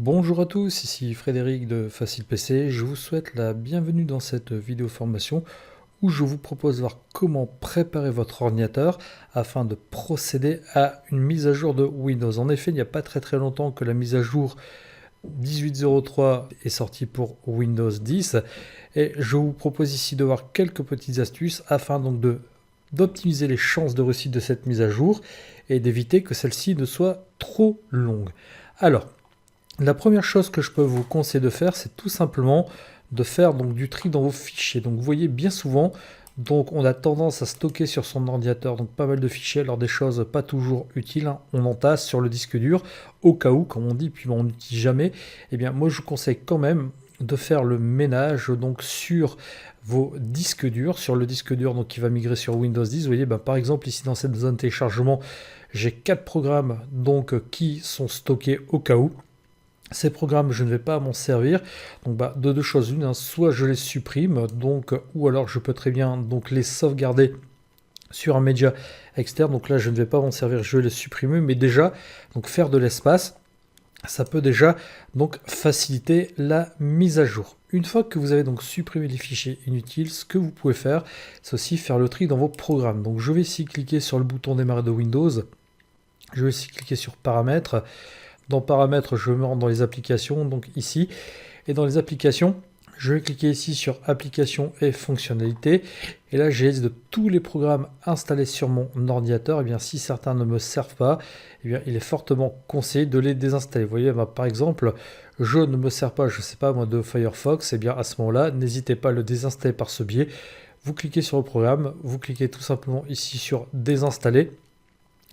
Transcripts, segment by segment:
Bonjour à tous, ici Frédéric de Facile PC. Je vous souhaite la bienvenue dans cette vidéo formation où je vous propose de voir comment préparer votre ordinateur afin de procéder à une mise à jour de Windows. En effet, il n'y a pas très longtemps que la mise à jour 18.03 est sortie pour Windows 10 et je vous propose ici de voir quelques petites astuces afin donc d'optimiser les chances de réussite de cette mise à jour et d'éviter que celle-ci ne soit trop longue. Alors, la première chose que je peux vous conseiller de faire, c'est tout simplement de faire donc du tri dans vos fichiers. Donc vous voyez bien souvent, donc on a tendance à stocker sur son ordinateur donc pas mal de fichiers, alors des choses pas toujours utiles, hein. On entasse sur le disque dur au cas où, comme on dit, puis on n'utilise jamais. Eh bien moi je vous conseille quand même de faire le ménage donc sur vos disques durs, sur le disque dur donc qui va migrer sur Windows 10. Vous voyez, par exemple ici dans cette zone téléchargement, j'ai 4 programmes donc qui sont stockés au cas où. Ces programmes, je ne vais pas m'en servir. Donc de deux choses l'une, hein, soit je les supprime, donc, ou alors je peux très bien donc, les sauvegarder sur un média externe. Donc là, je ne vais pas m'en servir, je vais les supprimer. Mais déjà, donc faire de l'espace, ça peut déjà donc faciliter la mise à jour. Une fois que vous avez donc supprimé les fichiers inutiles, ce que vous pouvez faire, c'est aussi faire le tri dans vos programmes. Donc je vais ici cliquer sur le bouton démarrer de Windows. Je vais ici cliquer sur paramètres. Dans paramètres, je me rends dans les applications, donc ici. Et dans les applications, je vais cliquer ici sur applications et fonctionnalités. Et là, j'ai de tous les programmes installés sur mon ordinateur. Et bien, si certains ne me servent pas, eh bien, il est fortement conseillé de les désinstaller. Vous voyez, par exemple, je ne me sers pas, je ne sais pas moi, de Firefox. Et bien, à ce moment-là, n'hésitez pas à le désinstaller par ce biais. Vous cliquez sur le programme, vous cliquez tout simplement ici sur désinstaller.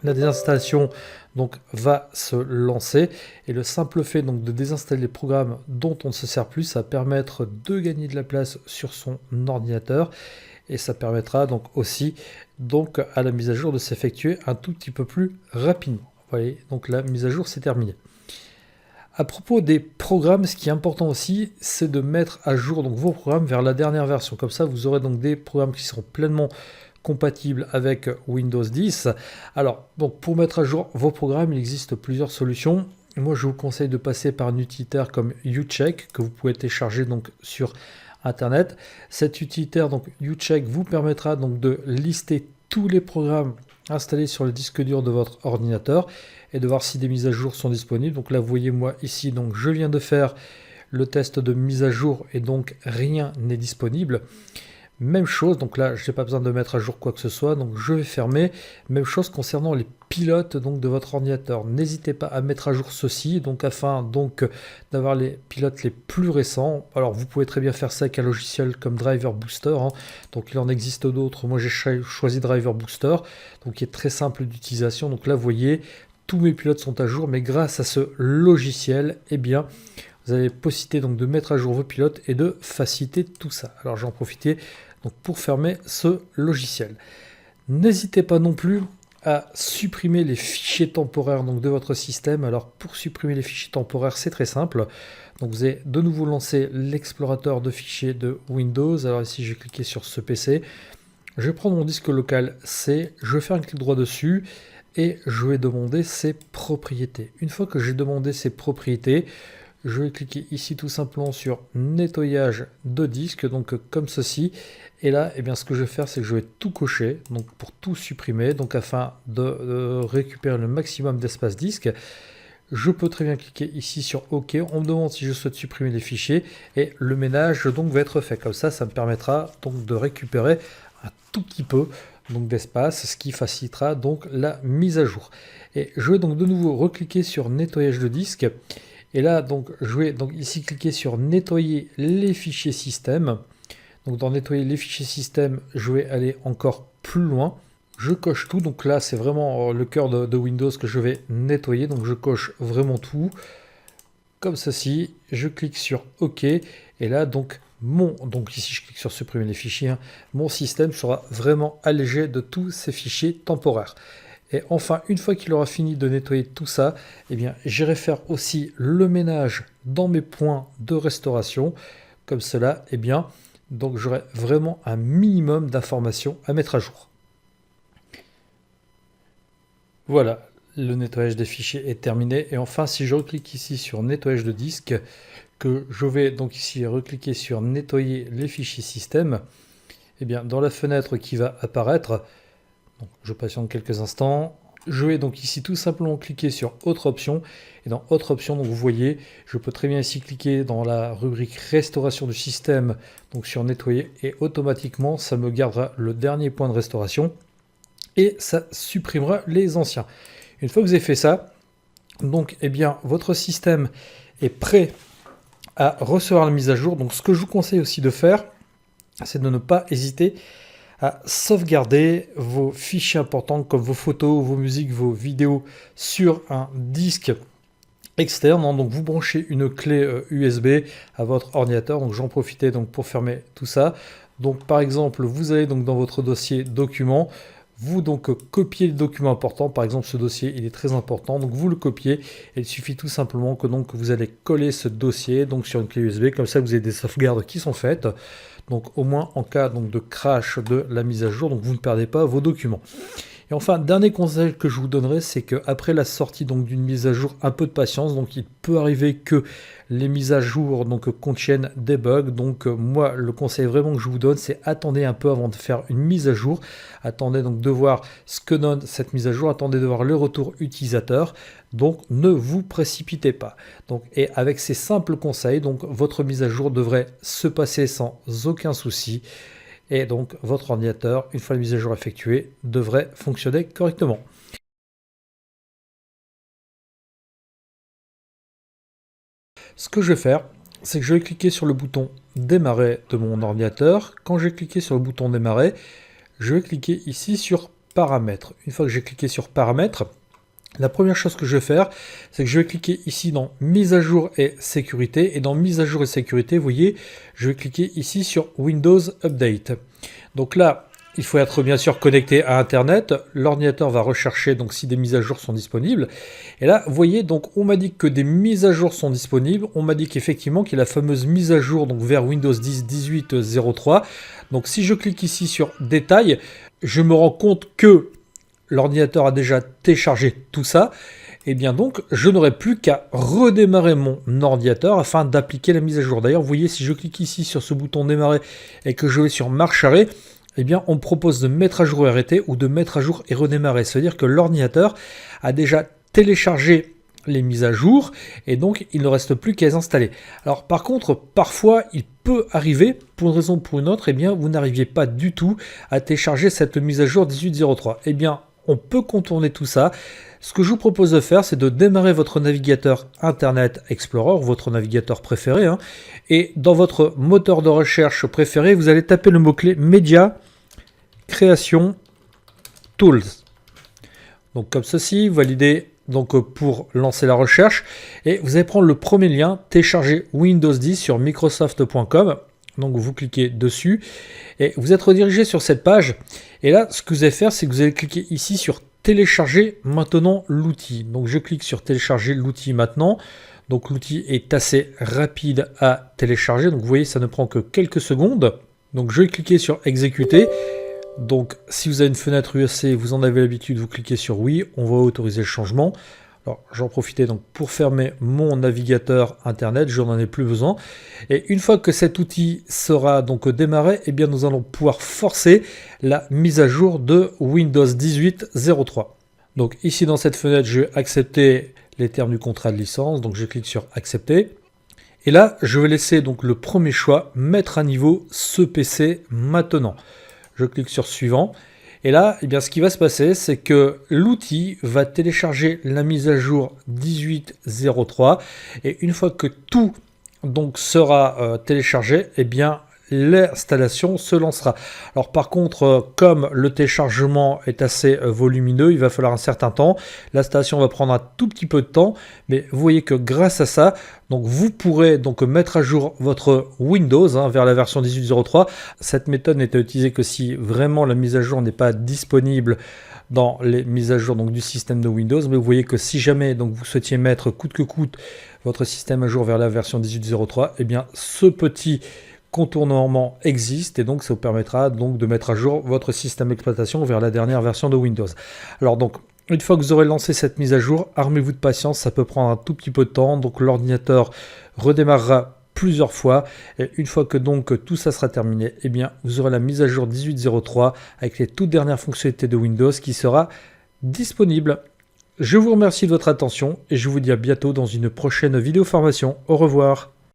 La désinstallation donc va se lancer et le simple fait donc de désinstaller les programmes dont on ne se sert plus, ça va permettre de gagner de la place sur son ordinateur et ça permettra donc aussi donc à la mise à jour de s'effectuer un tout petit peu plus rapidement. Vous voyez, donc la mise à jour c'est terminé. À propos des programmes, ce qui est important aussi, c'est de mettre à jour donc vos programmes vers la dernière version. Comme ça, vous aurez donc des programmes qui seront pleinement compatible avec Windows 10. Alors, donc pour mettre à jour vos programmes, il existe plusieurs solutions. Moi, je vous conseille de passer par un utilitaire comme UCheck que vous pouvez télécharger donc sur Internet. Cet utilitaire donc UCheck vous permettra donc de lister tous les programmes installés sur le disque dur de votre ordinateur et de voir si des mises à jour sont disponibles. Donc là, vous voyez moi ici, donc je viens de faire le test de mise à jour et donc rien n'est disponible. Même chose, donc là, je n'ai pas besoin de mettre à jour quoi que ce soit, donc je vais fermer. Même chose concernant les pilotes donc, de votre ordinateur. N'hésitez pas à mettre à jour ceci, donc afin donc d'avoir les pilotes les plus récents. Alors, vous pouvez très bien faire ça avec un logiciel comme Driver Booster, hein. Donc, il en existe d'autres. Moi, j'ai choisi Driver Booster, donc qui est très simple d'utilisation. Donc là, vous voyez, tous mes pilotes sont à jour, mais grâce à ce logiciel, eh bien, vous avez possibilité donc de mettre à jour vos pilotes et de faciliter tout ça. Alors j'en profite donc pour fermer ce logiciel. N'hésitez pas non plus à supprimer les fichiers temporaires donc de votre système. Alors pour supprimer les fichiers temporaires, c'est très simple. Donc vous allez de nouveau lancer l'explorateur de fichiers de Windows. Alors ici, je vais cliquer sur ce PC. Je vais prendre mon disque local C, je vais faire un clic droit dessus et je vais demander ses propriétés. Une fois que j'ai demandé ses propriétés, je vais cliquer ici tout simplement sur nettoyage de disque, donc comme ceci. Et là, eh bien, ce que je vais faire, c'est que je vais tout cocher, donc pour tout supprimer, donc afin de récupérer le maximum d'espace disque. Je peux très bien cliquer ici sur OK. On me demande si je souhaite supprimer les fichiers et le ménage donc va être fait. Comme ça me permettra donc de récupérer un tout petit peu donc d'espace, ce qui facilitera donc la mise à jour. Et je vais donc de nouveau recliquer sur nettoyage de disque. Et là, donc, je vais donc ici cliquer sur nettoyer les fichiers système. Donc, dans nettoyer les fichiers système, je vais aller encore plus loin. Je coche tout. Donc là, c'est vraiment le cœur de Windows que je vais nettoyer. Donc, je coche vraiment tout. Comme ceci. Je clique sur OK. Et là, donc ici, je clique sur supprimer les fichiers. Hein, mon système sera vraiment allégé de tous ces fichiers temporaires. Et enfin, une fois qu'il aura fini de nettoyer tout ça, eh bien, j'irai faire aussi le ménage dans mes points de restauration. Comme cela, eh bien, donc j'aurai vraiment un minimum d'informations à mettre à jour. Voilà, le nettoyage des fichiers est terminé. Et enfin, si je reclique ici sur nettoyage de disque, que je vais donc ici recliquer sur nettoyer les fichiers système, et bien dans la fenêtre qui va apparaître, donc je patiente quelques instants, je vais donc ici tout simplement cliquer sur autre option, et dans autre option, donc vous voyez, je peux très bien ici cliquer dans la rubrique restauration du système, donc sur nettoyer, et automatiquement ça me gardera le dernier point de restauration et ça supprimera les anciens. Une fois que vous avez fait ça, donc eh bien votre système est prêt à recevoir la mise à jour. Donc ce que je vous conseille aussi de faire, c'est de ne pas hésiter à sauvegarder vos fichiers importants comme vos photos, vos musiques, vos vidéos sur un disque externe. Donc vous branchez une clé USB à votre ordinateur. Donc j'en profitais donc pour fermer tout ça. Donc par exemple, vous allez donc dans votre dossier documents, vous donc copiez le document important. Par exemple, ce dossier il est très important, donc vous le copiez. Et il suffit tout simplement que donc vous allez coller ce dossier donc sur une clé USB. Comme ça, vous avez des sauvegardes qui sont faites. Donc au moins en cas donc de crash de la mise à jour, donc vous ne perdez pas vos documents. Et enfin, dernier conseil que je vous donnerai, c'est qu'après la sortie donc d'une mise à jour, un peu de patience. Donc il peut arriver que les mises à jour donc contiennent des bugs. Donc moi, le conseil vraiment que je vous donne, c'est attendez un peu avant de faire une mise à jour. Attendez donc de voir ce que donne cette mise à jour. Attendez de voir le retour utilisateur. Donc ne vous précipitez pas. Donc, et avec ces simples conseils, donc votre mise à jour devrait se passer sans aucun souci. Et donc votre ordinateur, une fois la mise à jour effectuée, devrait fonctionner correctement. Ce que je vais faire, c'est que je vais cliquer sur le bouton démarrer de mon ordinateur. Quand j'ai cliqué sur le bouton démarrer, je vais cliquer ici sur paramètres. Une fois que j'ai cliqué sur paramètres, la première chose que je vais faire, c'est que je vais cliquer ici dans mise à jour et sécurité. Et dans mise à jour et sécurité, vous voyez, je vais cliquer ici sur Windows Update. Donc là, il faut être bien sûr connecté à Internet. L'ordinateur va rechercher donc si des mises à jour sont disponibles. Et là, vous voyez, donc on m'a dit que des mises à jour sont disponibles. On m'a dit qu'effectivement qu'il y a la fameuse mise à jour donc vers Windows 10 18.03. Donc si je clique ici sur détail, je me rends compte que l'ordinateur a déjà téléchargé tout ça, et bien donc je n'aurai plus qu'à redémarrer mon ordinateur afin d'appliquer la mise à jour. D'ailleurs, vous voyez, si je clique ici sur ce bouton démarrer et que je vais sur marche arrêt, eh bien on me propose de mettre à jour et arrêter ou de mettre à jour et redémarrer. C'est-à-dire que l'ordinateur a déjà téléchargé les mises à jour et donc il ne reste plus qu'à les installer. Alors par contre, parfois il peut arriver, pour une raison ou pour une autre, eh bien vous n'arriviez pas du tout à télécharger cette mise à jour 18.03. Eh bien on peut contourner tout ça. Ce que je vous propose de faire, c'est de démarrer votre navigateur Internet Explorer, votre navigateur préféré, et dans votre moteur de recherche préféré, vous allez taper le mot-clé Média, Création, Tools. Donc comme ceci, validez donc pour lancer la recherche, et vous allez prendre le premier lien, télécharger Windows 10 sur Microsoft.com. Donc vous cliquez dessus et vous êtes redirigé sur cette page. Et là, ce que vous allez faire, c'est que vous allez cliquer ici sur télécharger maintenant l'outil. Donc je clique sur télécharger l'outil maintenant. Donc l'outil est assez rapide à télécharger. Donc vous voyez, ça ne prend que quelques secondes. Donc je vais cliquer sur exécuter. Donc si vous avez une fenêtre UAC, vous en avez l'habitude, vous cliquez sur oui, on va autoriser le changement. Alors j'en profitais donc pour fermer mon navigateur internet, je n'en ai plus besoin. Et une fois que cet outil sera donc démarré, eh bien nous allons pouvoir forcer la mise à jour de Windows 18.03. Donc ici dans cette fenêtre, je vais accepter les termes du contrat de licence, donc je clique sur accepter. Et là, je vais laisser donc le premier choix, mettre à niveau ce PC maintenant. Je clique sur suivant. Et là, eh bien, ce qui va se passer, c'est que l'outil va télécharger la mise à jour 18.03 et une fois que tout donc sera téléchargé, eh bien l'installation se lancera. Alors par contre, comme le téléchargement est assez volumineux, il va falloir un certain temps. L'installation va prendre un tout petit peu de temps, mais vous voyez que grâce à ça, donc vous pourrez donc mettre à jour votre Windows vers la version 18.03. Cette méthode n'est à utiliser que si vraiment la mise à jour n'est pas disponible dans les mises à jour donc, du système de Windows. Mais vous voyez que si jamais donc, vous souhaitiez mettre coûte que coûte votre système à jour vers la version 18.03, eh bien ce petit contournement existe et donc ça vous permettra donc de mettre à jour votre système d'exploitation vers la dernière version de Windows. Alors donc Une fois que vous aurez lancé cette mise à jour, armez-vous de patience, ça peut prendre un tout petit peu de temps, donc l'ordinateur redémarrera plusieurs fois et une fois que donc tout ça sera terminé, eh bien vous aurez la mise à jour 18.03 avec les toutes dernières fonctionnalités de Windows qui sera disponible. Je vous remercie de votre attention et je vous dis à bientôt dans une prochaine vidéo formation. Au revoir.